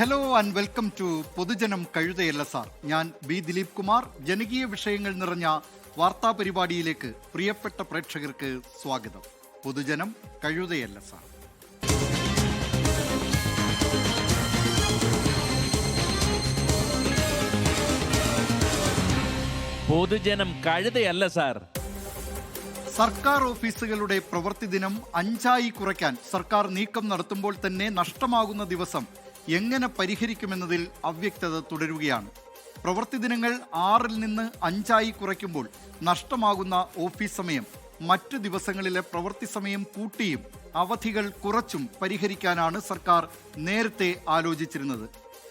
Hello and welcome to പൊതുജനം കഴുതയല്ല sir. ഞാൻ B Dileep Kumar. ജനകീയ വിഷയങ്ങൾ നിറഞ്ഞ വാർത്താ പരിപാടിയിലേക്ക് പ്രിയപ്പെട്ട പ്രേക്ഷകർക്ക് സ്വാഗതം. പൊതുജനം കഴുതയല്ല സാർ. പൊതുജനം കഴുതയല്ല സാർ. സർക്കാർ ഓഫീസുകളുടെ പ്രവൃത്തി ദിനം 5 കുറയ്ക്കാൻ സർക്കാർ നീക്കം നടത്തുമ്പോൾ തന്നെ നഷ്ടമാകുന്ന ദിവസം എങ്ങനെ പരിഹരിക്കുമെന്നതിൽ അവ്യക്തത തുടരുകയാണ്. പ്രവൃത്തി ദിനങ്ങൾ 6 നിന്ന് 5 കുറയ്ക്കുമ്പോൾ നഷ്ടമാകുന്ന ഓഫീസ് സമയം മറ്റു ദിവസങ്ങളിലെ പ്രവൃത്തി സമയം കൂട്ടിയും അവധികൾ കുറച്ചും പരിഹരിക്കാനാണ് സർക്കാർ നേരത്തെ ആലോചിച്ചിരുന്നത്.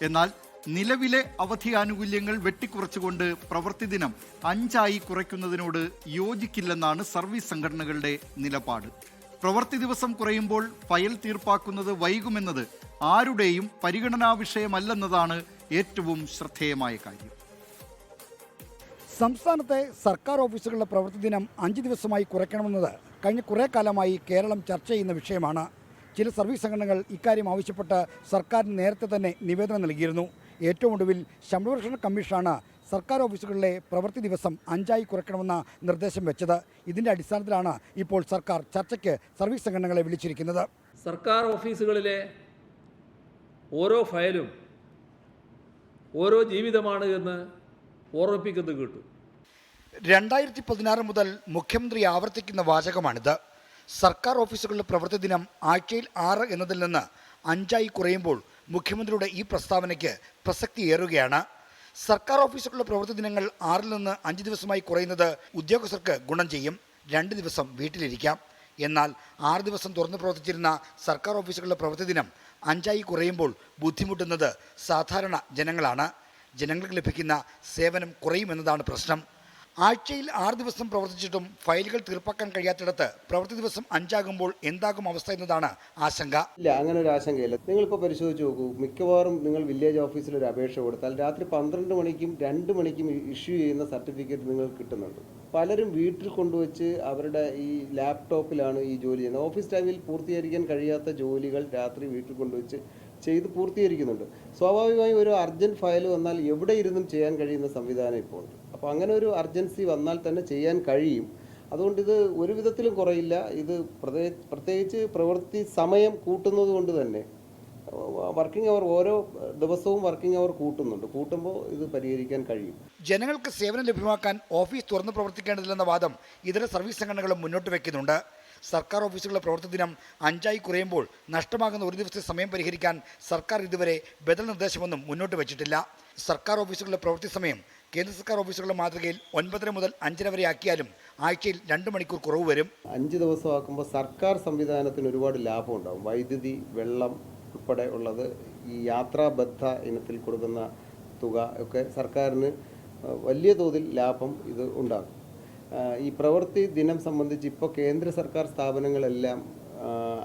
എന്നാൽ നിലവിലെ അവധി ആനുകൂല്യങ്ങൾ വെട്ടിക്കുറച്ചുകൊണ്ട് പ്രവൃത്തി ദിനം 5 കുറയ്ക്കുന്നതിനോട് യോജിക്കില്ലെന്നാണ് സർവീസ് സംഘടനകളുടെ നിലപാട്. പ്രവൃത്തി ദിവസം കുറയുമ്പോൾ ഫയൽ തീർപ്പാക്കുന്നത് വൈകുമെന്നത് ആരുടെയും പരിഗണനാ വിഷയമല്ലെന്നതാണ് ഏറ്റവും ശ്രദ്ധേയമായ കാര്യം. സംസ്ഥാനത്തെ സർക്കാർ ഓഫീസുകളുടെ പ്രവൃത്തി ദിനം 5 ദിവസമായി കുറയ്ക്കണമെന്നത് കഴിഞ്ഞ കുറേ കാലമായി കേരളം ചർച്ച ചെയ്യുന്ന വിഷയമാണ്. ചില സർവീസ് സംഘടനകൾ ഇക്കാര്യം ആവശ്യപ്പെട്ട് സർക്കാരിന് നേരത്തെ തന്നെ നിവേദനം നൽകിയിരുന്നു. ഏറ്റവും ഒടുവിൽ ശമ്പള കമ്മീഷനാണ് സർക്കാർ ഓഫീസുകളിലെ പ്രവൃത്തി ദിവസം 5 കുറയ്ക്കണമെന്ന നിർദ്ദേശം വെച്ചത്. ഇതിൻ്റെ അടിസ്ഥാനത്തിലാണ് ഇപ്പോൾ സർക്കാർ ചർച്ചയ്ക്ക് സർവീസ് സംഘടനകളെ വിളിച്ചിരിക്കുന്നത്. സർക്കാർ ഓഫീസുകളിലെ ഓരോ ഫയലും ഓരോ ജീവിതമാണ് എന്ന് ഓർമ്മിപ്പിക്കുന്നത് കേട്ടു. 2016 മുതൽ മുഖ്യമന്ത്രി ആവർത്തിക്കുന്ന വാചകമാണിത്. സർക്കാർ ഓഫീസുകളുടെ പ്രവൃത്തി ദിനം ആഴ്ചയിൽ 6 എന്നതിൽ നിന്ന് 5 കുറയുമ്പോൾ മുഖ്യമന്ത്രിയുടെ ഈ പ്രസ്താവനയ്ക്ക് പ്രസക്തിയേറുകയാണ്. സർക്കാർ ഓഫീസുകളുടെ പ്രവൃത്തി ദിനങ്ങൾ 6 നിന്ന് 5 ദിവസമായി കുറയുന്നത് ഉദ്യോഗസ്ഥർക്ക് ഗുണം ചെയ്യും. 2 ദിവസം വീട്ടിലിരിക്കാം. എന്നാൽ 6 ദിവസം തുറന്നു പ്രവർത്തിച്ചിരുന്ന സർക്കാർ ഓഫീസുകളുടെ പ്രവൃത്തി ദിനം 5 കുറയുമ്പോൾ ബുദ്ധിമുട്ടുന്നത് സാധാരണ ജനങ്ങളാണ്. ജനങ്ങൾക്ക് ലഭിക്കുന്ന സേവനം കുറയുമെന്നതാണ് പ്രശ്നം. ആഴ്ചയിൽ 6 ദിവസം പ്രവർത്തിച്ചിട്ടും ഫയലുകൾ തീർപ്പാക്കാൻ കഴിയാത്തിടത്ത് പ്രവൃത്തി ദിവസം 5 എന്താകും അവസ്ഥ എന്നതാണ് ആശങ്ക. ഇല്ല, അങ്ങനെ ഒരു ആശങ്കയില്ല. നിങ്ങളിപ്പോൾ പരിശോധിച്ച് നോക്കൂ. മിക്കവാറും നിങ്ങൾ വില്ലേജ് ഓഫീസിൽ ഒരു അപേക്ഷ കൊടുത്താൽ രാത്രി 12 മണിക്കും 2 മണിക്കും ഇഷ്യൂ ചെയ്യുന്ന സർട്ടിഫിക്കറ്റ് നിങ്ങൾക്ക് കിട്ടുന്നുണ്ട്. പലരും വീട്ടിൽ കൊണ്ടുവച്ച് അവരുടെ ഈ ലാപ്ടോപ്പിലാണ് ഈ ജോലി ചെയ്യുന്നത്. ഓഫീസ് ടൈമിൽ പൂർത്തീകരിക്കാൻ കഴിയാത്ത ജോലികൾ രാത്രി വീട്ടിൽ കൊണ്ടുവച്ച് ചെയ്ത് പൂർത്തീകരിക്കുന്നുണ്ട്. സ്വാഭാവികമായും ഒരു അർജൻറ്റ് ഫയൽ വന്നാൽ എവിടെ ഇരുന്നും ചെയ്യാൻ കഴിയുന്ന സംവിധാനം ഇപ്പോൾ ഉണ്ട്. അപ്പോൾ അങ്ങനെ ഒരു അർജൻസി വന്നാൽ തന്നെ ചെയ്യാൻ കഴിയും. അതുകൊണ്ട് ഇത് ഒരു വിധത്തിലും കുറയില്ല. ഇത് പ്രത്യേകിച്ച് പ്രവൃത്തി സമയം കൂട്ടുന്നത് കൊണ്ട് തന്നെ വർക്കിംഗ് അവർ ഓരോ ദിവസവും വർക്കിംഗ് അവർ കൂട്ടുമ്പോൾ ഇത് പരിഹരിക്കാൻ കഴിയും. ജനങ്ങൾക്ക് സേവനം ലഭ്യമാക്കാൻ ഓഫീസ് തുറന്ന് പ്രവർത്തിക്കേണ്ടതില്ലെന്ന വാദം ഇതര സർവീസ് സംഘടനകളും മുന്നോട്ട് വയ്ക്കുന്നുണ്ട്. സർക്കാർ ഓഫീസുകളുടെ പ്രവൃത്തി ദിനം 5 കുറയുമ്പോൾ നഷ്ടമാകുന്ന ഒരു ദിവസത്തെ സമയം പരിഹരിക്കാൻ സർക്കാർ ഇതുവരെ ബദൽ നിർദ്ദേശമൊന്നും മുന്നോട്ട് വച്ചിട്ടില്ല. സർക്കാർ ഓഫീസുകളുടെ പ്രവൃത്തി സമയം കേന്ദ്ര സർക്കാർ ഓഫീസുകളുടെ മാതൃകയിൽ 9:30 മുതൽ 5:30 വരെ ആക്കിയാലും ആഴ്ചയിൽ 2 മണിക്കൂർ കുറവ് വരും. 5 ദിവസമാക്കുമ്പോൾ സർക്കാർ സംവിധാനത്തിന് ഒരുപാട് ലാഭം ഉണ്ടാകും. വൈദ്യുതി, വെള്ളം ഉൾപ്പെടെ ഉള്ളത്, ഈ യാത്രാബദ്ധ ഇനത്തിൽ കൊടുക്കുന്ന തുക ഒക്കെ സർക്കാരിന് വലിയ തോതിൽ ലാഭം ഇത് ഉണ്ടാകും. ഈ പ്രവൃത്തി ദിനം സംബന്ധിച്ച് ഇപ്പോൾ കേന്ദ്ര സർക്കാർ സ്ഥാപനങ്ങളെല്ലാം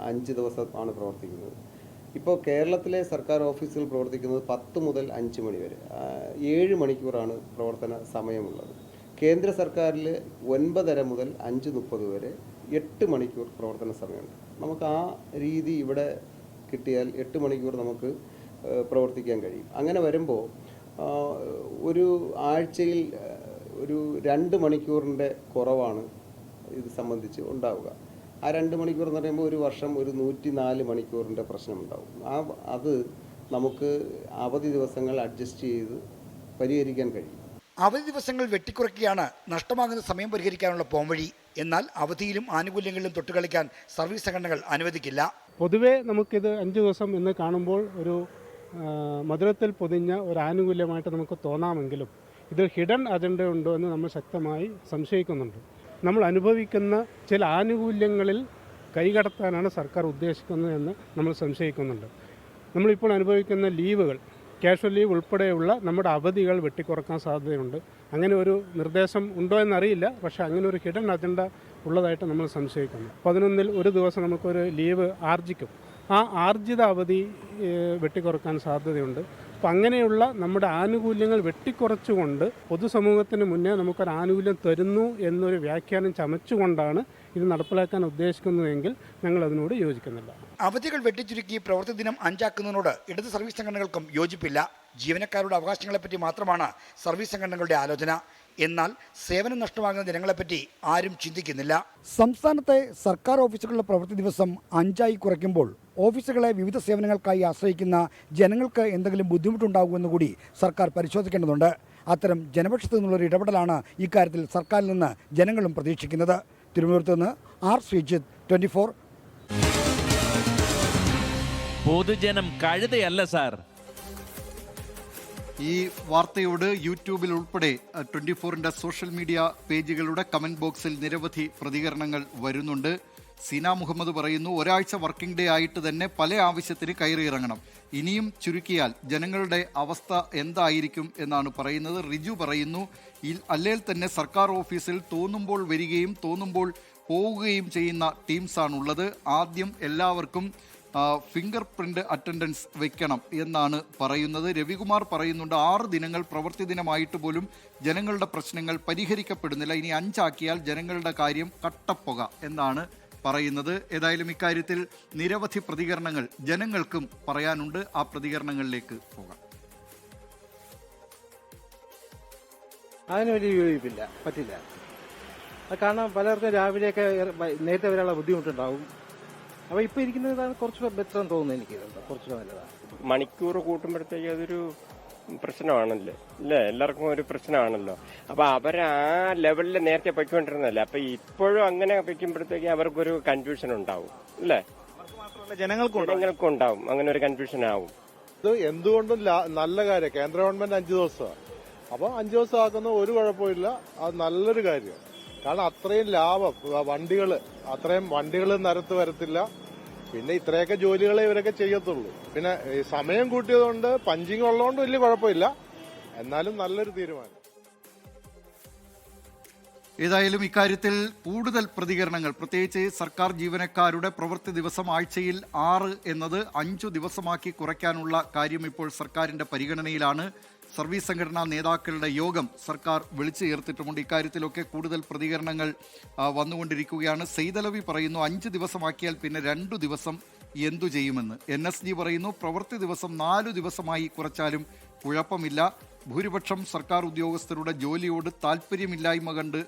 5 ദിവസമാണ് പ്രവർത്തിക്കുന്നത്. ഇപ്പോൾ കേരളത്തിലെ സർക്കാർ ഓഫീസുകൾ പ്രവർത്തിക്കുന്നത് 10 മുതൽ 5 മണി വരെ, 7 മണിക്കൂറാണ് പ്രവർത്തന സമയമുള്ളത്. കേന്ദ്ര സർക്കാരിൽ 9:30 മുതൽ 5:30 വരെ 8 മണിക്കൂർ പ്രവർത്തന സമയമുണ്ട്. നമുക്ക് ആ രീതി ഇവിടെ കിട്ടിയാൽ 8 മണിക്കൂർ നമുക്ക് പ്രവർത്തിക്കാൻ കഴിയും. അങ്ങനെ വരുമ്പോൾ ഒരു ആഴ്ചയിൽ ഒരു 2 മണിക്കൂറിൻ്റെ കുറവാണ് ഇത് സംബന്ധിച്ച് ഉണ്ടാവുക. ആ 2 മണിക്കൂർ എന്ന് പറയുമ്പോൾ ഒരു വർഷം ഒരു 104 മണിക്കൂറിൻ്റെ പ്രശ്നമുണ്ടാവും. അത് നമുക്ക് അവധി ദിവസങ്ങൾ അഡ്ജസ്റ്റ് ചെയ്ത് പരിഹരിക്കാൻ കഴിയും. അവധി ദിവസങ്ങൾ വെട്ടിക്കുറയ്ക്കുകയാണ് നഷ്ടമാകുന്ന സമയം പരിഹരിക്കാനുള്ള പോംവഴി. എന്നാൽ അവധിയിലും ആനുകൂല്യങ്ങളിലും തൊട്ടുകളിക്കാൻ സർവീസ് സംഘടനകൾ അനുവദിക്കില്ല. പൊതുവേ നമുക്കിത് 5 ദിവസം എന്ന് കാണുമ്പോൾ ഒരു മധുരത്തിൽ പൊതിഞ്ഞ ഒരു ആനുകൂല്യമായിട്ട് നമുക്ക് തോന്നാമെങ്കിലും ഇതിൽ ഹിഡൻ അജണ്ട ഉണ്ടോ എന്ന് നമ്മൾ ശക്തമായി സംശയിക്കുന്നുണ്ട്. നമ്മൾ അനുഭവിക്കുന്ന ചില ആനുകൂല്യങ്ങളിൽ കൈകടത്താനാണ് സർക്കാർ ഉദ്ദേശിക്കുന്നത് എന്ന് നമ്മൾ സംശയിക്കുന്നുണ്ട്. നമ്മളിപ്പോൾ അനുഭവിക്കുന്ന ലീവുകൾ, കാഷ്വൽ ലീവ് ഉൾപ്പെടെയുള്ള നമ്മുടെ അവധികൾ വെട്ടിക്കുറക്കാൻ സാധ്യതയുണ്ട്. അങ്ങനെ ഒരു നിർദ്ദേശം ഉണ്ടോ എന്നറിയില്ല. പക്ഷേ അങ്ങനെ ഒരു ഹിഡൻ അജണ്ട ഉള്ളതായിട്ട് നമ്മൾ സംശയിക്കുന്നു. 11-ൽ ഒരു ദിവസം നമുക്കൊരു ലീവ് ആർജിക്കും. ആ ആർജിത അവധി വെട്ടിക്കുറക്കാൻ സാധ്യതയുണ്ട്. അപ്പം അങ്ങനെയുള്ള നമ്മുടെ ആനുകൂല്യങ്ങൾ വെട്ടിക്കുറച്ചുകൊണ്ട് പൊതുസമൂഹത്തിന് മുന്നേ നമുക്കൊരു ആനുകൂല്യം തരുന്നു എന്നൊരു വ്യാഖ്യാനം ചമച്ചുകൊണ്ടാണ് ഇത് നടപ്പിലാക്കാൻ ഉദ്ദേശിക്കുന്നതെങ്കിൽ ഞങ്ങൾ അതിനോട് യോജിക്കുന്നില്ല. അവധികൾ വെട്ടിച്ചുരുക്കി പ്രവൃത്തി ദിനം 5 ആക്കുന്നതിനോട് ഇടത് സർവീസ് സംഘടനകൾക്കും യോജിപ്പില്ല. ജീവനക്കാരുടെ അവകാശങ്ങളെപ്പറ്റി മാത്രമാണ് സർവീസ് സംഘടനകളുടെ ആലോചന. എന്നാൽ സേവനം നഷ്ടമാകുന്ന ജനങ്ങളെപ്പറ്റി ആരും ചിന്തിക്കുന്നില്ല. സംസ്ഥാനത്തെ സർക്കാർ ഓഫീസുകളുടെ പ്രവൃത്തി ദിവസം 5 കുറയ്ക്കുമ്പോൾ ഓഫീസുകളെ വിവിധ സേവനങ്ങൾക്കായി ആശ്രയിക്കുന്ന ജനങ്ങൾക്ക് എന്തെങ്കിലും ബുദ്ധിമുട്ടുണ്ടാകുമെന്ന് കൂടി സർക്കാർ പരിശോധിക്കേണ്ടതുണ്ട്. അത്തരം ജനപക്ഷത്തു നിന്നുള്ളൊരു ഇടപെടലാണ് ഇക്കാര്യത്തിൽ സർക്കാരിൽ നിന്ന് ജനങ്ങളും പ്രതീക്ഷിക്കുന്നത്. തിരുവനന്തപുരത്ത് നിന്ന് ആർ ശ്രീജിത്ത്, 24. പൊതുജനം കഴുതയല്ല സാർ. ഈ വാർത്തയോട് യൂട്യൂബിൽ ഉൾപ്പെടെ 24ന്റെ സോഷ്യൽ മീഡിയ പേജുകളുടെ കമന്റ് ബോക്സിൽ നിരവധി പ്രതികരണങ്ങൾ വരുന്നുണ്ട്. സീന മുഹമ്മദ് പറയുന്നു, ഒരാഴ്ച വർക്കിംഗ് ഡേ ആയിട്ട് തന്നെ പല ആവശ്യത്തിന് കയറിയിറങ്ങണം. ഇനിയും ചുരുക്കിയാൽ ജനങ്ങളുടെ അവസ്ഥ എന്തായിരിക്കും എന്നാണ് പറയുന്നത്. റിജു പറയുന്നു, അല്ലെങ്കിൽ തന്നെ സർക്കാർ ഓഫീസിൽ തോന്നുമ്പോൾ വരികയും തോന്നുമ്പോൾ പോവുകയും ചെയ്യുന്ന ടീംസാണുള്ളത്. ആദ്യം എല്ലാവർക്കും ഫിംഗർ പ്രിന്റ് അറ്റൻഡൻസ് വെക്കണം എന്നാണ് പറയുന്നത്. രവികുമാർ പറയുന്നുണ്ട്, 6 ദിനങ്ങൾ പ്രവൃത്തി ദിനമായിട്ട് പോലും ജനങ്ങളുടെ പ്രശ്നങ്ങൾ പരിഹരിക്കപ്പെടുന്നില്ല. ഇനി 5 ആക്കിയാൽ ജനങ്ങളുടെ കാര്യം കട്ടപ്പുക എന്നാണ് പറയുന്നത്. ഏതായാലും ഇക്കാര്യത്തിൽ നിരവധി പ്രതികരണങ്ങൾ ജനങ്ങൾക്കും പറയാനുണ്ട്. ആ പ്രതികരണങ്ങളിലേക്ക് പോകാം. അതിന് വലിയ യോജിപ്പില്ല, പറ്റില്ല. കാരണം പലർക്കും രാവിലെയൊക്കെ നേരത്തെ വരെയുള്ള ബുദ്ധിമുട്ടുണ്ടാവും. അപ്പോൾ ഇപ്പോൾ ഇരിക്കുന്നതാണ് കുറച്ച് ബെറ്റർ എന്ന് തോന്നുന്നു എനിക്ക്. കുറച്ച് നല്ലതാണ്. മണിക്കൂർ കൂട്ടുമ്പോഴത്തേക്ക് അതൊരു പ്രശ്നമാണല്ലോ അല്ലേ, എല്ലാവർക്കും ഒരു പ്രശ്നമാണല്ലോ. അപ്പൊ അവർ ആ ലെവലിൽ നേരത്തെ പൊയ്ക്കൊണ്ടിരുന്നല്ലേ, അപ്പൊ ഇപ്പോഴും അങ്ങനെ പൊയ്ക്കുമ്പോഴത്തേക്ക് അവർക്കൊരു കൺഫ്യൂഷൻ ഉണ്ടാവും അല്ലേ, ജനങ്ങൾക്കും ഉണ്ടാവും, അങ്ങനെ ഒരു കൺഫ്യൂഷൻ ആവും. ഇത് എന്തുകൊണ്ടും നല്ല കാര്യം. കേന്ദ്ര ഗവൺമെന്റ് 5 ദിവസമാണ്. അപ്പൊ 5 ദിവസം ആക്കുന്ന ഒരു കുഴപ്പമില്ല, അത് നല്ലൊരു കാര്യം. കാരണം അത്രയും ലാഭം, അത്രയും വണ്ടികൾ നിരത്ത് വരത്തില്ല. പിന്നെ ഇത്രയൊക്കെ ജോലികളെ ഇവരൊക്കെ ചെയ്യത്തുള്ളൂ. പിന്നെ സമയം കൂട്ടിയതുകൊണ്ട് പഞ്ചിങ് ഉള്ളതുകൊണ്ട് വലിയ കുഴപ്പമില്ല, എന്നാലും നല്ലൊരു തീരുമാനം. ഏതായാലും ഇക്കാര്യത്തിൽ കൂടുതൽ പ്രതികരണങ്ങൾ, പ്രത്യേകിച്ച് സർക്കാർ ജീവനക്കാരുടെ പ്രവൃത്തി ദിവസം ആഴ്ചയിൽ 6 എന്നത് 5 ദിവസമാക്കി കുറയ്ക്കാനുള്ള കാര്യം ഇപ്പോൾ സർക്കാരിന്റെ പരിഗണനയിലാണ്. സർവീസ് സംഘടനാ നേതാക്കളുടെ യോഗം സർക്കാർ വിളിച്ചു ചേർത്തിട്ടുമുണ്ട്. ഇക്കാര്യത്തിലൊക്കെ കൂടുതൽ പ്രതികരണങ്ങൾ വന്നുകൊണ്ടിരിക്കുകയാണ്. സെയ്തലവി പറയുന്നു, 5 ദിവസമാക്കിയാൽ പിന്നെ 2 ദിവസം എന്തു ചെയ്യുമെന്ന്. NSG പറയുന്നു, പ്രവൃത്തി ദിവസം 4 ദിവസമായി കുറച്ചാലും കുഴപ്പമില്ല. ഭൂരിപക്ഷം സർക്കാർ ഉദ്യോഗസ്ഥരുടെ ജോലിയോട് താല്പര്യമില്ലായ്മ കണ്ട്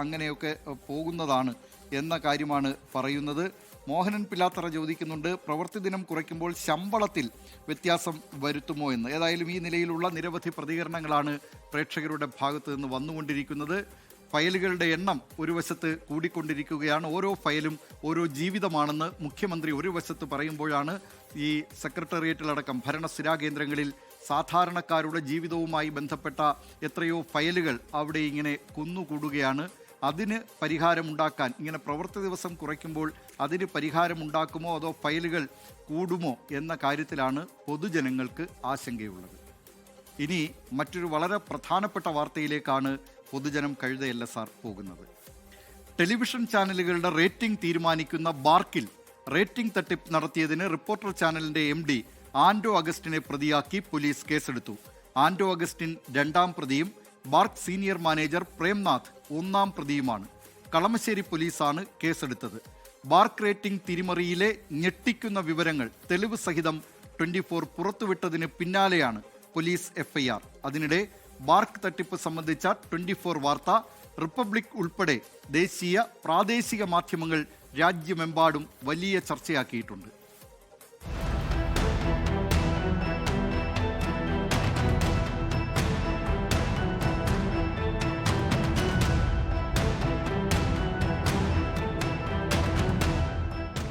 അങ്ങനെയൊക്കെ പോകുന്നതാണ് എന്ന കാര്യമാണ് പറയുന്നത്. മോഹനൻ പിലാത്തറ ചോദിക്കുന്നുണ്ട്, പ്രവൃത്തി ദിനം കുറയ്ക്കുമ്പോൾ ശമ്പളത്തിൽ വ്യത്യാസം വരുത്തുമോ എന്ന്. ഏതായാലും ഈ നിലയിലുള്ള നിരവധി പ്രതികരണങ്ങളാണ് പ്രേക്ഷകരുടെ ഭാഗത്ത് നിന്ന് വന്നുകൊണ്ടിരിക്കുന്നത്. ഫയലുകളുടെ എണ്ണം ഒരു വശത്ത് കൂടിക്കൊണ്ടിരിക്കുകയാണ്. ഓരോ ഫയലും ഓരോ ജീവിതമാണെന്ന് മുഖ്യമന്ത്രി ഒരു വശത്ത് പറയുമ്പോഴാണ് ഈ സെക്രട്ടേറിയറ്റിലടക്കം ഭരണസ്ഥിരാ കേന്ദ്രങ്ങളിൽ സാധാരണക്കാരുടെ ജീവിതവുമായി ബന്ധപ്പെട്ട എത്രയോ ഫയലുകൾ അവിടെ ഇങ്ങനെ കുന്നുകൂടുകയാണ്. അതിന് പരിഹാരമുണ്ടാക്കാൻ, ഇങ്ങനെ പ്രവൃത്തി ദിവസം കുറയ്ക്കുമ്പോൾ അതിന് പരിഹാരമുണ്ടാക്കുമോ അതോ ഫയലുകൾ കൂടുമോ എന്ന കാര്യത്തിലാണ് പൊതുജനങ്ങൾക്ക് ആശങ്കയുള്ളത്. ഇനി മറ്റൊരു വളരെ പ്രധാനപ്പെട്ട വാർത്തയിലേക്കാണ് പൊതുജനം കഴുതയല്ല സാർ പോകുന്നത്. ടെലിവിഷൻ ചാനലുകളുടെ റേറ്റിംഗ് തീരുമാനിക്കുന്ന ബാർക്കിൽ റേറ്റിംഗ് തട്ടിപ്പ് നടത്തിയതിന് റിപ്പോർട്ടർ ചാനലിന്റെ MD ആൻഡോ അഗസ്റ്റിനെ പ്രതിയാക്കി പോലീസ് കേസെടുത്തു. ആൻഡോ അഗസ്റ്റിൻ 2ാം പ്രതിയും ബാർക്ക് സീനിയർ മാനേജർ പ്രേംനാഥ് 1ാം പ്രതിയുമാണ്. കളമശ്ശേരി പോലീസാണ് കേസെടുത്തത്. ബാർക്ക് റേറ്റിംഗ് തിരിമറിയിലെ ഞെട്ടിക്കുന്ന വിവരങ്ങൾ തെളിവ് സഹിതം 24 പുറത്തുവിട്ടതിന് പിന്നാലെയാണ് പോലീസ് FIR. അതിനിടെ ബാർക്ക് തട്ടിപ്പ് സംബന്ധിച്ച 24 വാർത്ത റിപ്പബ്ലിക് ഉൾപ്പെടെ ദേശീയ പ്രാദേശിക മാധ്യമങ്ങൾ രാജ്യമെമ്പാടും വലിയ ചർച്ചയാക്കിയിട്ടുണ്ട്.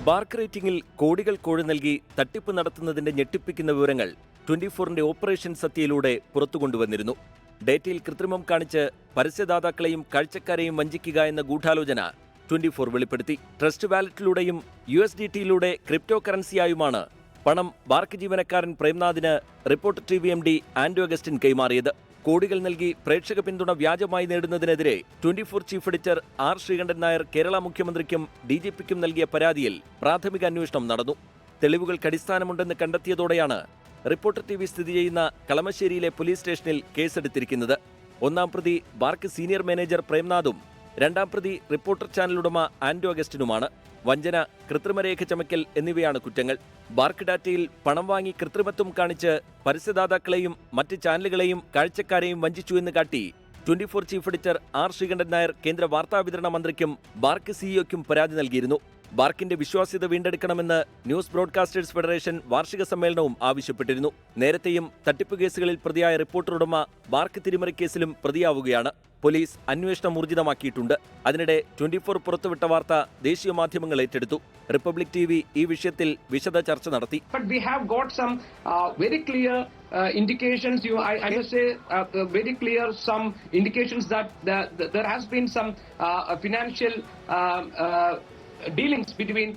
ബാർക്ക് റേറ്റിംഗിൽ കോടികൾ കോഴി നൽകി തട്ടിപ്പ് നടത്തുന്നതിന്റെ ഞെട്ടിപ്പിക്കുന്ന വിവരങ്ങൾ 24ന്റെ ഓപ്പറേഷൻ സത്യയിലൂടെ പുറത്തുകൊണ്ടുവന്നിരുന്നു. ഡേറ്റയിൽ കൃത്രിമം കാണിച്ച് പരസ്യദാതാക്കളെയും കാഴ്ചക്കാരെയും വഞ്ചിക്കുക എന്ന ഗൂഢാലോചന 24 വെളിപ്പെടുത്തി. ട്രസ്റ്റ് വാലറ്റിലൂടെയും USDTയിലൂടെ ക്രിപ്റ്റോ കറൻസിയായുമാണ് പണം ബാർക്ക് ജീവനക്കാരൻ പ്രേംനാഥിന് reporter TV MD Anto Augustine കൈമാറിയത്. കോടികൾ നൽകി പ്രേക്ഷക പിന്തുണ വ്യാജമായി നേടുന്നതിനെതിരെ 24 chief editor R. Sreekandan Nair Kerala മുഖ്യമന്ത്രിക്കും DGPക്കും നൽകിയ പരാതിയിൽ പ്രാഥമിക അന്വേഷണം നടന്നു. തെളിവുകൾക്ക് അടിസ്ഥാനമുണ്ടെന്ന് കണ്ടെത്തിയതോടെയാണ് റിപ്പോർട്ടർ TV സ്ഥിതി ചെയ്യുന്ന കളമശ്ശേരിയിലെ പോലീസ് സ്റ്റേഷനിൽ കേസെടുത്തിരിക്കുന്നത്. ഒന്നാം പ്രതി ബാർക്ക് സീനിയർ മാനേജർ പ്രേംനാഥും രണ്ടാം പ്രതി റിപ്പോർട്ടർ ചാനൽ ഉടമ ആന്റോ അഗസ്റ്റിനുമാണ്. വഞ്ചന, കൃത്രിമരേഖ ചമയ്ക്കൽ എന്നിവയാണ് കുറ്റങ്ങൾ. ബാർക്ക് ഡാറ്റയിൽ പണം വാങ്ങി കൃത്രിമത്വം കാണിച്ച് പരസ്യദാതാക്കളെയും മറ്റ് ചാനലുകളെയും കാഴ്ചക്കാരെയും വഞ്ചിച്ചു എന്ന് കാട്ടി 24 chief editor R Sreekandan Nair കേന്ദ്ര വാർത്താവിതരണ മന്ത്രിക്കും ബാർക്ക് സിഇഒയ്ക്കും പരാതി നൽകിയിരുന്നു. ബാർക്കിന്റെ വിശ്വാസ്യത വീണ്ടെടുക്കണമെന്ന് ന്യൂസ് ബ്രോഡ്കാസ്റ്റേഴ്സ് ഫെഡറേഷൻ വാർഷിക സമ്മേളനവും ആവശ്യപ്പെട്ടിരുന്നു. നേരത്തെയും തട്ടിപ്പ് കേസുകളിൽ പ്രതിയായ റിപ്പോർട്ടർ ഉടമ ബാർക്ക് തിരിമറി കേസിലും പ്രതിയാവുകയാണ്. പോലീസ് അന്വേഷണം ഊർജിതമാക്കിയിട്ടുണ്ട്. അതിനിടെ 24 പുറത്തുവിട്ട വാർത്ത ദേശീയ മാധ്യമങ്ങൾ ഏറ്റെടുത്തു. റിപ്പബ്ലിക് TV ഈ വിഷയത്തിൽ വിശദ ചർച്ച നടത്തി. But we have got some very clear indications. I must say very clear some indications that there has been some financial dealings between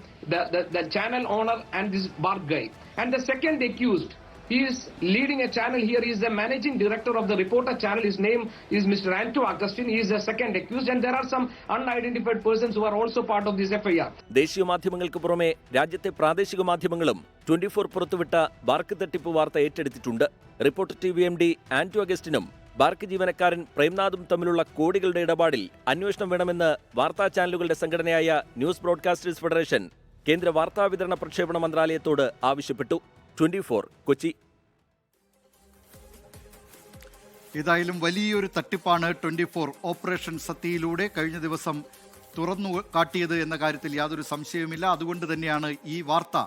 the channel owner and this Bark guy. And the second accused, he is leading a channel here. He is the managing director of the reporter channel. His name is Mr. Anto Augustine. He is the second accused, and there are some unidentified persons who are also part of this FIR. ദേശീയ മാധ്യമങ്ങൾക്ക് പുറമെ രാജ്യത്തെ പ്രാദേശിക മാധ്യമങ്ങളും 24 പുറത്തുവിട്ട BARC തട്ടിപ്പ് വാർത്ത ഏറ്റെടുത്തിട്ടുണ്ട്. Reporter TV MD Anto അഗസ്റ്റിനും BARC ജീവനക്കാരൻ പ്രേംനാഥും തമ്മിലുള്ള കോടികളുടെ ഇടപാടിൽ അന്വേഷണം വേണമെന്ന് വാർത്താ ചാനലുകളുടെ സംഘടനയായ ന്യൂസ് ബ്രോഡ്കാസ്റ്റേഴ്സ് ഫെഡറേഷൻ കേന്ദ്ര വാർത്താവിതരണ പ്രക്ഷേപണ മന്ത്രാലയത്തോട് ആവശ്യപ്പെട്ടു. 24 കൊച്ചി. ഏതായാലും വലിയൊരു തട്ടിപ്പാണ് 24 ഓപ്പറേഷൻ സത്യയിലൂടെ കഴിഞ്ഞ ദിവസം തുറന്നു കാട്ടിയത് എന്ന കാര്യത്തിൽ യാതൊരു സംശയവുമില്ല. അതുകൊണ്ട് തന്നെയാണ് ഈ വാർത്ത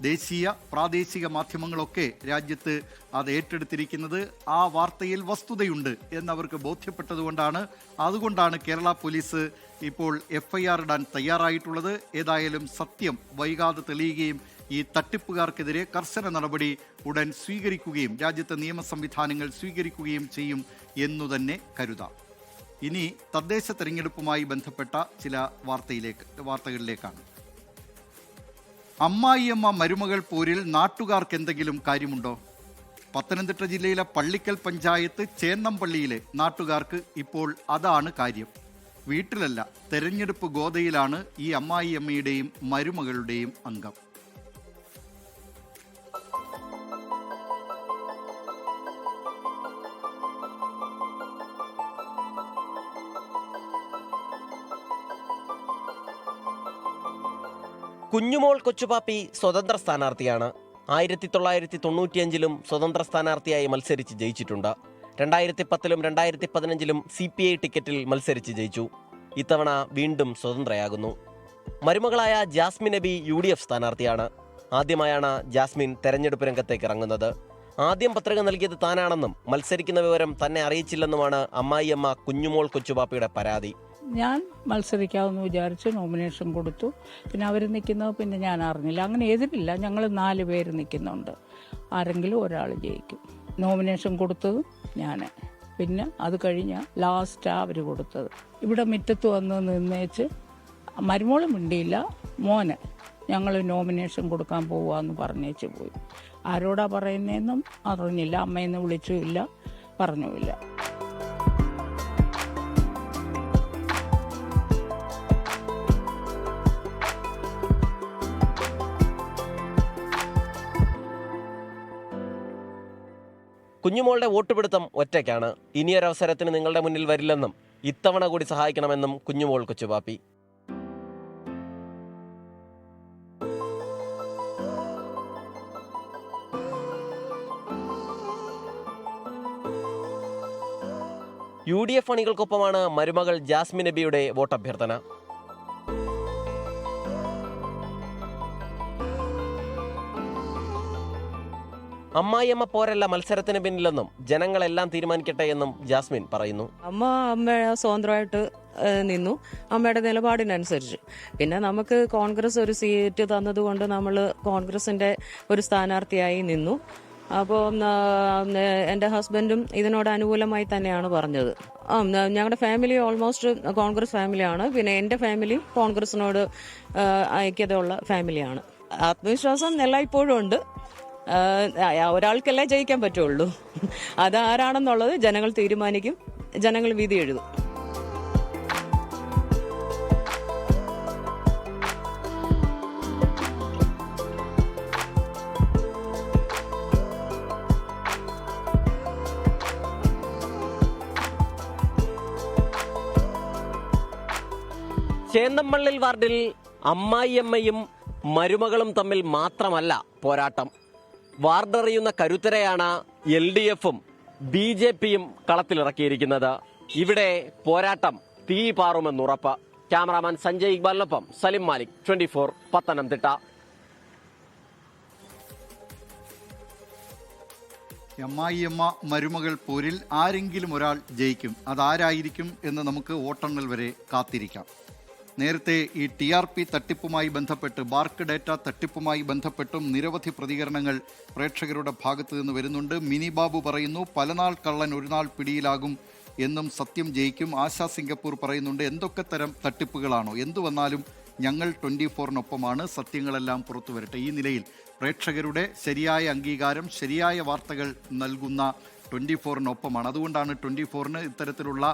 ദേശീയ പ്രാദേശിക മാധ്യമങ്ങളൊക്കെ രാജ്യത്ത് അത് ഏറ്റെടുത്തിരിക്കുന്നത്. ആ വാർത്തയിൽ വസ്തുതയുണ്ട് എന്നവർക്ക് ബോധ്യപ്പെട്ടതുകൊണ്ടാണ്. അതുകൊണ്ടാണ് കേരള പോലീസ് ഇപ്പോൾ FIR ഇടാൻ തയ്യാറായിട്ടുള്ളത്. ഏതായാലും സത്യം വൈകാതെ തെളിയുകയും ഈ തട്ടിപ്പുകാർക്കെതിരെ കർശന നടപടി ഉടൻ സ്വീകരിക്കുകയും രാജ്യത്തെ നിയമ സംവിധാനങ്ങൾ സ്വീകരിക്കുകയും ചെയ്യും എന്നു തന്നെ കരുതാം. ഇനി തദ്ദേശ തെരഞ്ഞെടുപ്പുമായി ബന്ധപ്പെട്ട ചില വാർത്തകളിലേക്കാണ്. അമ്മായിയമ്മ മരുമകൾ പോരിൽ നാട്ടുകാർക്ക് എന്തെങ്കിലും കാര്യമുണ്ടോ? പത്തനംതിട്ട ജില്ലയിലെ പള്ളിക്കൽ പഞ്ചായത്ത് ചേന്നംപള്ളിയിലെ നാട്ടുകാർക്ക് ഇപ്പോൾ അതാണ് കാര്യം. വീട്ടിലല്ല, തെരഞ്ഞെടുപ്പ് ഗോതയിലാണ് ഈ അമ്മായിയമ്മയുടെയും മരുമകളുടെയും അംഗം. കുഞ്ഞുമോൾ കൊച്ചുപാപ്പി സ്വതന്ത്ര സ്ഥാനാർത്ഥിയാണ്. 1995 സ്വതന്ത്ര സ്ഥാനാർത്ഥിയായി മത്സരിച്ച് ജയിച്ചിട്ടുണ്ട്. 2010 2015 CPI ടിക്കറ്റിൽ മത്സരിച്ച് ജയിച്ചു. ഇത്തവണ വീണ്ടും സ്വതന്ത്രയാകുന്നു. മരുമകളായ ജാസ്മിൻ നബി UDF സ്ഥാനാർത്ഥിയാണ്. ആദ്യമായാണ് ജാസ്മിൻ തെരഞ്ഞെടുപ്പ് രംഗത്തേക്ക് ഇറങ്ങുന്നത്. ആദ്യം പത്രിക നൽകിയത് താനാണെന്നും മത്സരിക്കുന്ന വിവരം തന്നെ അറിയിച്ചില്ലെന്നുമാണ് അമ്മായിയമ്മ കുഞ്ഞുമോൾ കൊച്ചുപാപ്പിയുടെ പരാതി. ഞാൻ മത്സരിക്കാമെന്ന് വിചാരിച്ച് നോമിനേഷൻ കൊടുത്തു. പിന്നെ അവർ നിൽക്കുന്നത് പിന്നെ ഞാൻ അറിഞ്ഞില്ല. അങ്ങനെ എതിരില്ല, ഞങ്ങൾ 4 പേര് നിൽക്കുന്നുണ്ട്. ആരെങ്കിലും ഒരാൾ ജയിക്കും. നോമിനേഷൻ കൊടുത്തത് ഞാൻ. പിന്നെ അത് കഴിഞ്ഞ് ലാസ്റ്റാണ് അവർ കൊടുത്തത്. ഇവിടെ മുറ്റത്ത് വന്ന് നിന്നേച്ച് മരുമോളും മിണ്ടിയില്ല. മോന് ഞങ്ങൾ നോമിനേഷൻ കൊടുക്കാൻ പോവാന്ന് പറഞ്ഞേച്ച് പോയി. ആരോടാ പറയുന്നതെന്നും അറിഞ്ഞില്ല. അമ്മയെന്ന് വിളിച്ചുമില്ല, പറഞ്ഞുമില്ല. കുഞ്ഞുമോളുടെ വോട്ടുപിടുത്തം ഒറ്റയ്ക്കാണ്. ഇനിയൊരവസരത്തിന് നിങ്ങളുടെ മുന്നിൽ വരില്ലെന്നും ഇത്തവണ കൂടി സഹായിക്കണമെന്നും കുഞ്ഞുമോൾ കൊച്ചുപാപ്പി. UDF അണികൾക്കൊപ്പമാണ് മരുമകൾ ജാസ്മിൻ നബിയുടെ വോട്ടഭ്യർത്ഥന. അമ്മായിയമ്മ പോരല്ല മത്സരത്തിന് പിന്നിലെന്നും ജനങ്ങളെല്ലാം തീരുമാനിക്കട്ടെ എന്നും ജാസ്മിൻ പറയുന്നു. അമ്മ സ്വതന്ത്രമായിട്ട് നിന്നു, അമ്മയുടെ നിലപാടിനനുസരിച്ച്. പിന്നെ നമുക്ക് കോൺഗ്രസ് ഒരു സീറ്റ് തന്നതുകൊണ്ട് നമ്മൾ കോൺഗ്രസിന്റെ ഒരു സ്ഥാനാർത്ഥിയായി നിന്നു. അപ്പോൾ എൻ്റെ ഹസ്ബൻഡും ഇതിനോട് അനുകൂലമായി തന്നെയാണ് പറഞ്ഞത്. ഞങ്ങളുടെ ഫാമിലി ഓൾമോസ്റ്റ് കോൺഗ്രസ് ഫാമിലിയാണ്. പിന്നെ എൻ്റെ ഫാമിലി കോൺഗ്രസിനോട് ഐക്യതയുള്ള ഫാമിലിയാണ്. ആത്മവിശ്വാസം എല്ലായ്പ്പോഴും ഉണ്ട്. ഒരാൾക്കല്ലേ ജയിക്കാൻ പറ്റുള്ളൂ. അതാരാണെന്നുള്ളത് ജനങ്ങൾ തീരുമാനിക്കും, ജനങ്ങൾ വിധി എഴുതും. ചേന്നമള്ളിൽ വാർഡിൽ അമ്മായിയമ്മയും മരുമകളും തമ്മിൽ മാത്രമല്ല പോരാട്ടം. വാർഡറിയുന്ന കരുത്തരെയാണ് LDFും BJPയും കളത്തിലിറക്കിയിരിക്കുന്നത്. ഇവിടെ പോരാട്ടം തീ പാറുമെന്നുറപ്പ്. ക്യാമറാമാൻ സഞ്ജയ് ഇക്ബാലിനൊപ്പം സലിം മാലിക്, 24 പത്തനംതിട്ട. അമ്മായിയമ്മ മരുമകൾ പോരിൽ ആരെങ്കിലും ഒരാൾ ജയിക്കും. അതാരായിരിക്കും എന്ന് നമുക്ക് വോട്ടെണ്ണൽ വരെ കാത്തിരിക്കാം. നേരത്തെ ഈ TRP തട്ടിപ്പുമായി ബന്ധപ്പെട്ട്, ബാർക്ക് ഡേറ്റ തട്ടിപ്പുമായി ബന്ധപ്പെട്ടും നിരവധി പ്രതികരണങ്ങൾ പ്രേക്ഷകരുടെ ഭാഗത്ത് നിന്ന് വരുന്നുണ്ട്. മിനി ബാബു പറയുന്നു, പലനാൾ കള്ളൻ ഒരു നാൾ പിടിയിലാകും എന്നും സത്യം ജയിക്കും. ആശാ സിംഗപ്പൂർ പറയുന്നുണ്ട്, എന്തൊക്കെ തരം തട്ടിപ്പുകളാണോ, എന്തു വന്നാലും ഞങ്ങൾ 24-നൊപ്പമാണ്, സത്യങ്ങളെല്ലാം പുറത്തു വരട്ടെ. ഈ നിലയിൽ പ്രേക്ഷകരുടെ ശരിയായ അംഗീകാരം, ശരിയായ വാർത്തകൾ നൽകുന്ന 24-നൊപ്പമാണ്. അതുകൊണ്ടാണ് 24-ന് ഇത്തരത്തിലുള്ള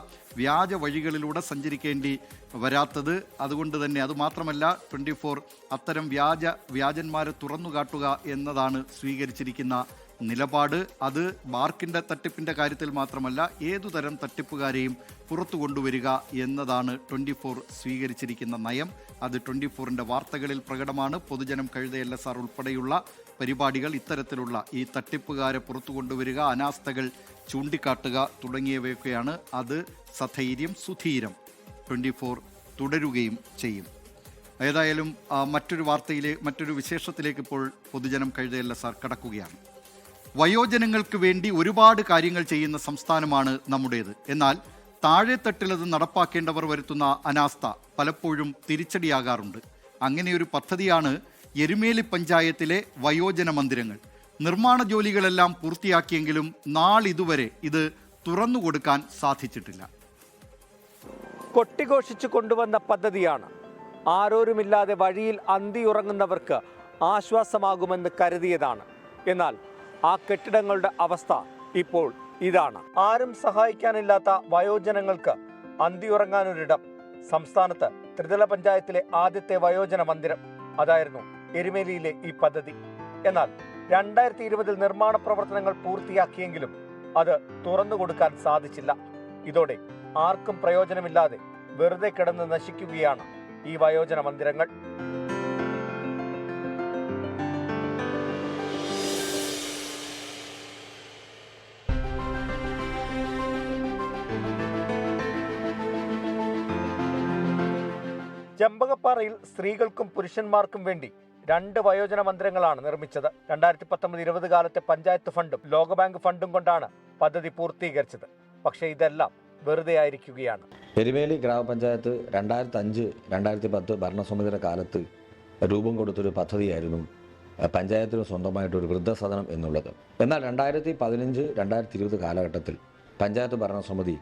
വ്യാജ വഴികളിലൂടെ സഞ്ചരിക്കേണ്ടി വരാത്തത്. അതുകൊണ്ട് തന്നെ അതുമാത്രമല്ല, 24 അത്തരം വ്യാജന്മാരെ തുറന്നു കാട്ടുക എന്നതാണ് സ്വീകരിച്ചിരിക്കുന്ന നിലപാട്. അത് ബാർക്കിൻ്റെ തട്ടിപ്പിൻ്റെ കാര്യത്തിൽ മാത്രമല്ല, ഏതുതരം തട്ടിപ്പുകാരെയും പുറത്തു കൊണ്ടുവരിക എന്നതാണ് 24 സ്വീകരിച്ചിരിക്കുന്ന നയം. അത് 24-ൻ്റെ വാർത്തകളിൽ പ്രകടമാണ്. പൊതുജനം കഴുതയല്ല സാർ ഉൾപ്പെടെയുള്ള പരിപാടികൾ ഇത്തരത്തിലുള്ള ഈ തട്ടിപ്പുകാരെ പുറത്തു കൊണ്ടുവരിക, അനാസ്ഥകൾ ചൂണ്ടിക്കാട്ടുക തുടങ്ങിയവയൊക്കെയാണ്. അത് സധൈര്യം സുധീരം 24 തുടരുകയും ചെയ്യും. ഏതായാലും മറ്റൊരു വിശേഷത്തിലേക്ക് ഇപ്പോൾ പൊതുജനം കഴുതയല്ല സാർ കടക്കുകയാണ്. വയോജനങ്ങൾക്ക് വേണ്ടി ഒരുപാട് കാര്യങ്ങൾ ചെയ്യുന്ന സംസ്ഥാനമാണ് നമ്മുടേത്. എന്നാൽ താഴെത്തട്ടിലത് നടപ്പാക്കേണ്ടവർ വരുത്തുന്ന അനാസ്ഥ പലപ്പോഴും തിരിച്ചടിയാകാറുണ്ട്. അങ്ങനെയൊരു പദ്ധതിയാണ് എരുമേലി പഞ്ചായത്തിലെ വയോജന മന്ദിരങ്ങൾ. നിർമ്മാണ ജോലികളെല്ലാം പൂർത്തിയാക്കിയെങ്കിലും നാളിതുവരെ ഇത് തുറന്നുകൊടുക്കാൻ സാധിച്ചിട്ടില്ല. കൊട്ടിഘോഷിച്ചു കൊണ്ടുവന്ന പദ്ധതിയാണ്. ആരോരുമില്ലാതെ വഴിയിൽ അന്തിയുറങ്ങുന്നവർക്ക് ആശ്വാസമാകുമെന്ന് കരുതിയതാണ്. എന്നാൽ ആ കെട്ടിടങ്ങളുടെ അവസ്ഥ ഇപ്പോൾ ഇതാണ്. ആരും സഹായിക്കാനില്ലാത്ത വയോജനങ്ങൾക്ക് അന്തിയുറങ്ങാനൊരിടം. സംസ്ഥാനത്ത് ത്രിതല പഞ്ചായത്തിലെ ആദ്യത്തെ വയോജന മന്ദിരം അതായിരുന്നു എരുമേലിയിലെ ഈ പദ്ധതി. എന്നാൽ 2020 നിർമ്മാണ പ്രവർത്തനങ്ങൾ പൂർത്തിയാക്കിയെങ്കിലും അത് തുറന്നു കൊടുക്കാൻ സാധിച്ചില്ല. ഇതോടെ ആർക്കും പ്രയോജനമില്ലാതെ വെറുതെ കിടന്ന് നശിക്കുകയാണ് ഈ വയോജന മന്ദിരങ്ങൾ. ചെമ്പകപ്പാറയിൽ സ്ത്രീകൾക്കും പുരുഷന്മാർക്കും വേണ്ടി 2 വയോജന മന്ദിരങ്ങളാണ് നിർമ്മിച്ചത്. 2019-20 കാലത്തെ പഞ്ചായത്ത് ഫണ്ടും ലോകബാങ്ക് ഫണ്ടും കൊണ്ടാണ് പദ്ധതി പൂർത്തീകരിച്ചത്. പക്ഷേ ഇതെല്ലാം വെറുതെ ആയിരിക്കുകയാണ്. എരുമേലി ഗ്രാമപഞ്ചായത്ത് 2005-2010 ഭരണസമിതിയുടെ കാലത്ത് രൂപം കൊടുത്തൊരു പദ്ധതിയായിരുന്നു പഞ്ചായത്തിന് സ്വന്തമായിട്ടൊരു വൃദ്ധസദനം എന്നുള്ളത്. എന്നാൽ 2015-2020 കാലഘട്ടത്തിൽ പഞ്ചായത്ത് ഭരണസമിതി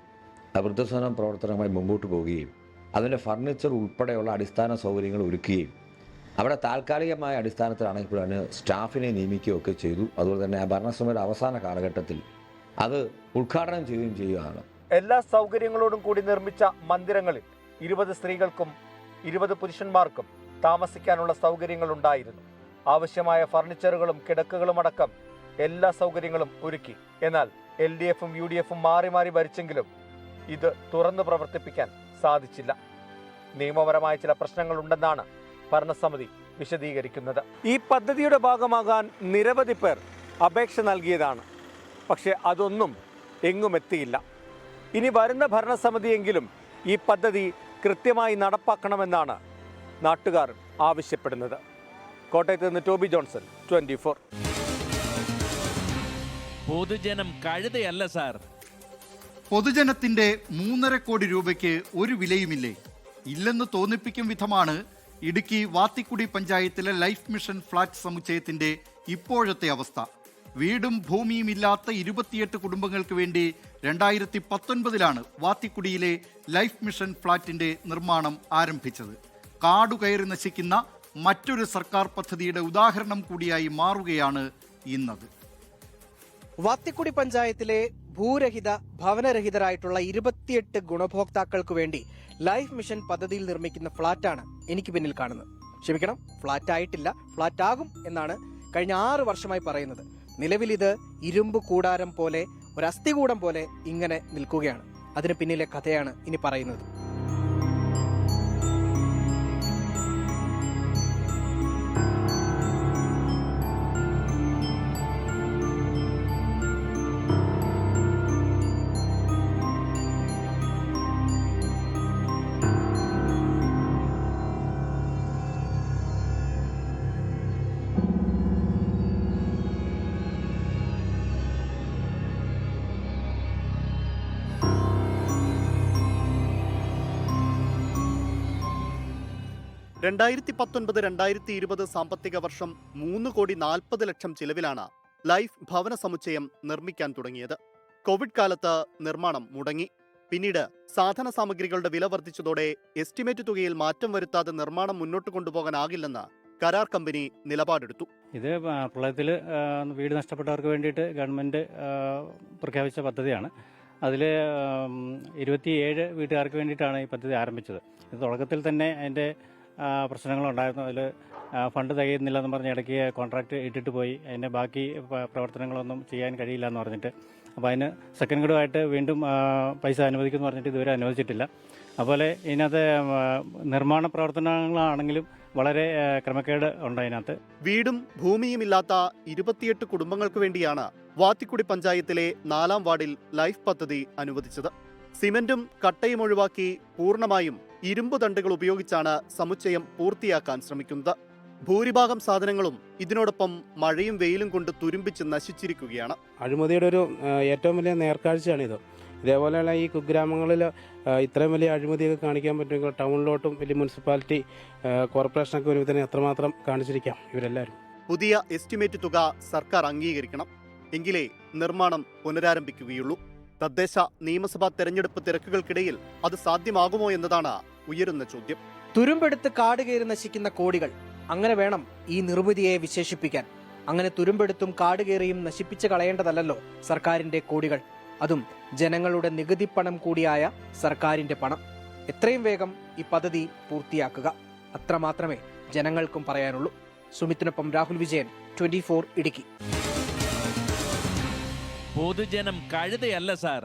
വൃദ്ധസദനം പ്രവർത്തനവുമായി മുമ്പോട്ട് പോവുകയും അതിൻ്റെ ഫർണിച്ചർ ഉൾപ്പെടെയുള്ള അടിസ്ഥാന സൗകര്യങ്ങൾ ഒരുക്കുകയും അവിടെ താൽക്കാലികമായ അടിസ്ഥാനത്തിലാണെങ്കിൽ അതിന് സ്റ്റാഫിനെ നിയമിക്കുകയൊക്കെ ചെയ്തു. അതുപോലെ തന്നെ ആ ഭരണസമിതിയുടെ അവസാന കാലഘട്ടത്തിൽ അത് ഉദ്ഘാടനം ചെയ്യുകയും ചെയ്യുകയാണ്. എല്ലാ സൗകര്യങ്ങളോടും കൂടി നിർമ്മിച്ച മന്ദിരങ്ങളിൽ 20 സ്ത്രീകൾക്കും 20 പുരുഷന്മാർക്കും താമസിക്കാനുള്ള സൗകര്യങ്ങൾ ഉണ്ടായിരുന്നു. ആവശ്യമായ ഫർണിച്ചറുകളും കിടക്കുകളും അടക്കം എല്ലാ സൗകര്യങ്ങളും ഒരുക്കി. എന്നാൽ LDFും UDFും മാറി മാറി ഭരിച്ചെങ്കിലും ഇത് തുറന്നു പ്രവർത്തിപ്പിക്കാൻ സാധിച്ചില്ല. നിയമപരമായ ചില പ്രശ്നങ്ങളുണ്ടെന്നാണ് ഭരണസമിതി വിശദീകരിക്കുന്നത്. ഈ പദ്ധതിയുടെ ഭാഗമാകാൻ നിരവധി പേർ അപേക്ഷ നൽകിയതാണ്. പക്ഷേ അതൊന്നും എങ്ങും എത്തിയില്ല. ഇനി വരുന്ന ഭരണസമിതിയെങ്കിലും ഈ പദ്ധതി കൃത്യമായി നടപ്പാക്കണമെന്നാണ് നാട്ടുകാർ ആവശ്യപ്പെടുന്നത്. കോട്ടയത്ത് നിന്ന് ടോബി ജോൺസൺ, 24. പൊതുജനം കഴുതയല്ല സാർ. പൊതുജനത്തിന്റെ 3.5 കോടി രൂപയ്ക്ക് ഒരു വിലയുമില്ലേ? ഇല്ലെന്ന് തോന്നിപ്പിക്കും വിധമാണ് ഇടുക്കി വാത്തിക്കുടി പഞ്ചായത്തിലെ ലൈഫ് മിഷൻ ഫ്ളാറ്റ് സമുച്ചയത്തിന്റെ ഇപ്പോഴത്തെ അവസ്ഥ. വീടും ഭൂമിയും ഇല്ലാത്ത 28 കുടുംബങ്ങൾക്ക് വേണ്ടി 2019 വാത്തിക്കുടിയിലെ ലൈഫ് മിഷൻ ഫ്ളാറ്റിന്റെ നിർമ്മാണം ആരംഭിച്ചത്. കാടുകയറി നശിക്കുന്ന മറ്റൊരു സർക്കാർ പദ്ധതിയുടെ ഉദാഹരണം കൂടിയായി മാറുകയാണ് ഇന്നത്. വാത്തിക്കുടി പഞ്ചായത്തിലെ ഭൂരഹിത ഭവനരഹിതരായിട്ടുള്ള 28 ഗുണഭോക്താക്കൾക്ക് വേണ്ടി ലൈഫ് മിഷൻ പദ്ധതിയിൽ നിർമ്മിക്കുന്ന ഫ്ളാറ്റാണ് എനിക്ക് പിന്നിൽ കാണുന്നത്. ക്ഷമിക്കണം, ഫ്ളാറ്റ് ആയിട്ടില്ല, ഫ്ളാറ്റ് ആകും എന്നാണ് കഴിഞ്ഞ 6 വർഷമായി പറയുന്നത്. നിലവിൽ ഇത് ഇരുമ്പ് കൂടാരം പോലെ, ഒരു അസ്ഥികൂടം പോലെ ഇങ്ങനെ നിൽക്കുകയാണ്. അതിന് പിന്നിലെ കഥയാണ് ഇനി പറയുന്നത്. 2019-2020 സാമ്പത്തിക വർഷം 3,40,00,000 ചിലവിലാണ് ലൈഫ് ഭവന സമുച്ചയം നിർമ്മിക്കാൻ തുടങ്ങിയത്. കോവിഡ് കാലത്ത് നിർമ്മാണം മുടങ്ങി. പിന്നീട് സാധന സാമഗ്രികളുടെ വില വർദ്ധിച്ചതോടെ എസ്റ്റിമേറ്റ് തുകയിൽ മാറ്റം വരുത്താതെ നിർമ്മാണം മുന്നോട്ട് കൊണ്ടുപോകാനാകില്ലെന്ന് കരാർ കമ്പനി നിലപാടെടുത്തു. ഇത് പ്രളയത്തിൽ വീട് നഷ്ടപ്പെട്ടവർക്ക് വേണ്ടിയിട്ട് ഗവൺമെൻറ് പ്രഖ്യാപിച്ച പദ്ധതിയാണ്. അതിൽ 27 വീട്ടുകാർക്ക് വേണ്ടിയിട്ടാണ് ഈ പദ്ധതി ആരംഭിച്ചത്. ഇത് തുടക്കത്തിൽ തന്നെ അതിൻ്റെ പ്രശ്നങ്ങളുണ്ടായിരുന്നു. അതിൽ ഫണ്ട് തികയുന്നില്ലെന്ന് പറഞ്ഞ് ഇടയ്ക്ക് കോൺട്രാക്റ്റ് ഇട്ടിട്ട് പോയി. അതിൻ്റെ ബാക്കി പ്രവർത്തനങ്ങളൊന്നും ചെയ്യാൻ കഴിയില്ല എന്ന് പറഞ്ഞിട്ട്, അപ്പോൾ അതിന് സെക്കൻഡ് ഗഡുവായിട്ട് വീണ്ടും പൈസ അനുവദിക്കുമെന്ന് പറഞ്ഞിട്ട് ഇതുവരെ അനുവദിച്ചിട്ടില്ല. അതുപോലെ ഇതിനകത്ത് നിർമ്മാണ പ്രവർത്തനങ്ങളാണെങ്കിലും വളരെ ക്രമക്കേട് ഉണ്ട് അതിനകത്ത്. വീടും ഭൂമിയും ഇല്ലാത്ത 28 കുടുംബങ്ങൾക്ക് വേണ്ടിയാണ് വാത്തിക്കുടി പഞ്ചായത്തിലെ 4-ാം വാർഡിൽ ലൈഫ് പദ്ധതി അനുവദിച്ചത്. സിമന്റും കട്ടയും ഒഴിവാക്കി പൂർണ്ണമായും ഇരുമ്പ് തണ്ടുകൾ ഉപയോഗിച്ചാണ് സമുച്ചയം പൂർത്തിയാക്കാൻ ശ്രമിക്കുന്നത്. ഭൂരിഭാഗം സാധനങ്ങളും ഇതിനോടൊപ്പം മഴയും വെയിലും കൊണ്ട് തുരുമ്പിച്ച് നശിച്ചിരിക്കുകയാണ്. അഴിമതിയുടെ ഒരു ഏറ്റവും വലിയ നേർക്കാഴ്ചയാണിത്. ഇതേപോലെയുള്ള ഈ കുഗ്രാമങ്ങളിൽ ഇത്രയും വലിയ അഴിമതിയൊക്കെ കാണിക്കാൻ പറ്റുമെങ്കിൽ ടൗണിലോട്ടും വലിയ മുനിസിപ്പാലിറ്റി കോർപ്പറേഷനൊക്കെ ഒരു ഇതിനെ എത്രമാത്രം കാണിച്ചിരിക്കാം ഇവരെല്ലാവരും. പുതിയ എസ്റ്റിമേറ്റ് തുക സർക്കാർ അംഗീകരിക്കണം, എങ്കിലേ നിർമ്മാണം പുനരാരംഭിക്കുകയുള്ളൂ. തദ്ദേശ നിയമസഭാ തെരഞ്ഞെടുപ്പ് തിരക്കുകൾക്കിടയിൽ അത് സാധ്യമാകുമോ എന്നതാണ് ഉയരുന്ന ചോദ്യം. തുരുമ്പെടുത്ത് കാട് കയറി നശിക്കുന്ന കോടികൾ, അങ്ങനെ വേണം ഈ നിർമ്മിതിയെ വിശേഷിപ്പിക്കാൻ. അങ്ങനെ തുരുമ്പെടുത്തും കാട് കയറിയും നശിപ്പിച്ച് കളയേണ്ടതല്ലോ സർക്കാരിന്റെ കോടികൾ, അതും ജനങ്ങളുടെ നികുതിപ്പണം കൂടിയായ സർക്കാരിന്റെ പണം. എത്രയും വേഗം ഈ പദ്ധതി പൂർത്തിയാക്കുക, അത്രമാത്രമേ ജനങ്ങൾക്കും പറയാനുള്ളൂ. സുമിത്തിനൊപ്പം രാഹുൽ വിജയൻ, 24 ഇടുക്കി. പൊതുജനം കഴുതയല്ല സാർ.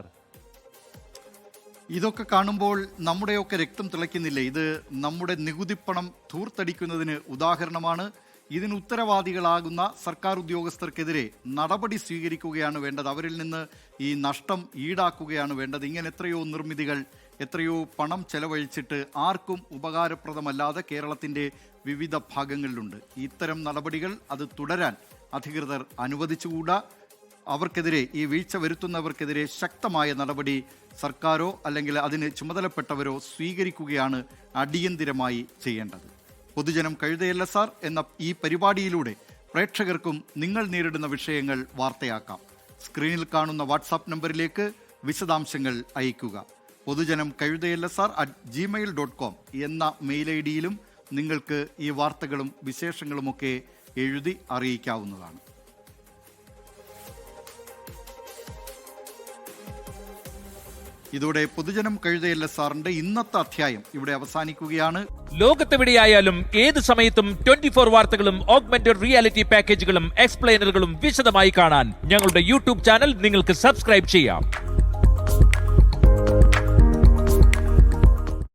ഇതൊക്കെ കാണുമ്പോൾ നമ്മുടെയൊക്കെ രക്തം തിളയ്ക്കുന്നില്ലേ? ഇത് നമ്മുടെ നികുതിപ്പണം ധൂർത്തടിക്കുന്നതിന് ഉദാഹരണമാണ്. ഇതിന് ഉത്തരവാദികളാകുന്ന സർക്കാർ ഉദ്യോഗസ്ഥർക്കെതിരെ നടപടി സ്വീകരിക്കുകയാണ് വേണ്ടത്. അവരിൽ നിന്ന് ഈ നഷ്ടം ഈടാക്കുകയാണ് വേണ്ടത്. ഇങ്ങനെ എത്രയോ നിർമ്മിതികൾ, എത്രയോ പണം ചെലവഴിച്ചിട്ട് ആർക്കും ഉപകാരപ്രദമല്ലാതെ കേരളത്തിൻ്റെ വിവിധ ഭാഗങ്ങളിലുണ്ട്. ഇത്തരം നടപടികൾ അത് തുടരാൻ അധികൃതർ അനുവദിച്ചുകൂടാ. അവർക്കെതിരെ, ഈ വീഴ്ച വരുത്തുന്നവർക്കെതിരെ ശക്തമായ നടപടി സർക്കാരോ അല്ലെങ്കിൽ അതിന് ചുമതലപ്പെട്ടവരോ സ്വീകരിക്കുകയാണ് അടിയന്തിരമായി ചെയ്യേണ്ടത്. പൊതുജനം കഴുതയല്ല സാർ എന്ന ഈ പരിപാടിയിലൂടെ പ്രേക്ഷകർക്കും നിങ്ങൾ നേരിടുന്ന വിഷയങ്ങൾ വാർത്തയാക്കാം. സ്ക്രീനിൽ കാണുന്ന വാട്സാപ്പ് നമ്പറിലേക്ക് വിശദാംശങ്ങൾ അയയ്ക്കുക. പൊതുജനം കഴുതയല്ല സാർ @gmail.com എന്ന മെയിൽ ID-യിലും നിങ്ങൾക്ക് ഈ വാർത്തകളും വിശേഷങ്ങളുമൊക്കെ എഴുതി അറിയിക്കാവുന്നതാണ്. ഇതോടെ പൊതുജനം കഴുതയല്ല സാറിന്റെ ഇന്നത്തെ അധ്യായം ഇവിടെ അവസാനിക്കുകയാണ്. ലോകത്തെവിടെയായാലും ഏത് സമയത്തും 24 വാർത്തകളും ഓഗ്മെന്റഡ് റിയാലിറ്റി പാക്കേജുകളും എക്സ്പ്ലെയിനറുകളും വിശദമായി കാണാൻ ഞങ്ങളുടെ യൂട്യൂബ് ചാനൽ നിങ്ങൾക്ക് സബ്സ്ക്രൈബ് ചെയ്യാം.